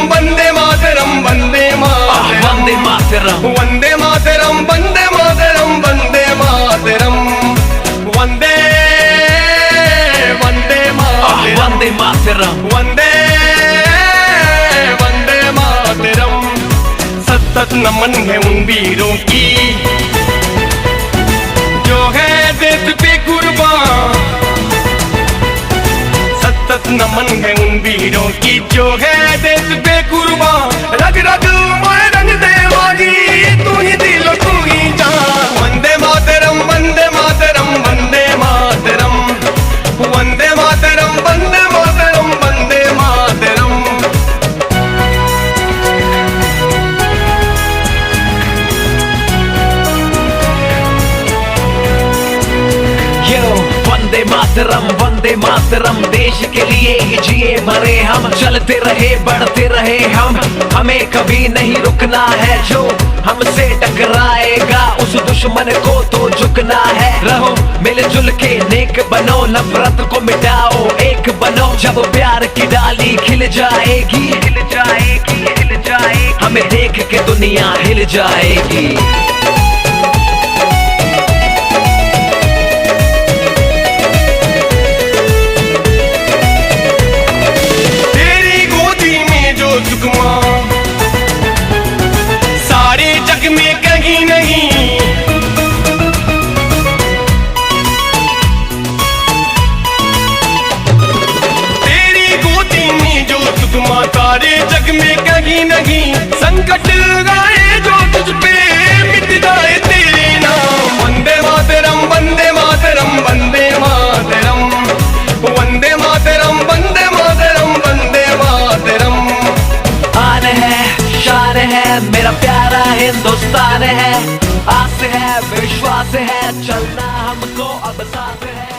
वंदे मातरम, वंदे मातरम, वंदे मातरम, वंदे मातरम, वंदे मातरम, वंदे मातरम, वंदे वंदे मातरम, वंदे मातरम, वंदे वंदे मातरम। सतत नमन है उन वीरों की जो है देश पे कुर्बान। सतत नमन है उन वीरों की जो है देश पे कुर्बान। रग रग में रंग दे माही, तू ही दिल तू ही जान। वंदे मातरम, वंदे मातरम, वंदे मातरम, वंदे मातरम, वंदे मातरम, वंदे मातरम। वंदे मातरम, वंदे मातरम। देश के लिए ही जिए मरे हम, चलते रहे बढ़ते रहे हम। हमें कभी नहीं रुकना है, जो हमसे टकराएगा उस दुश्मन को तो झुकना है। रहो मिलजुल के नेक बनो, नफरत को मिटाओ एक बनो। जब प्यार की डाली खिल जाएगी, खिल जाएगी, खिल जाएगी, हमें देख के दुनिया हिल जाएगी। सारे जग में कहीं नहीं, तेरी गोदी में जो सुकमा। सारे जग में कहीं नहीं, संकट आए जो तुझ पे मिट जाए तेरे नाम। वंदे मातरम, वंदे मातरम, वंदे मातरम, वंदे मातरम, वंदे मातरम, वंदे मातरम। आन है शान है मेरा प्यारा हिंदुस्तान है, आस है विश्वास है चलना हमको अब साथ है।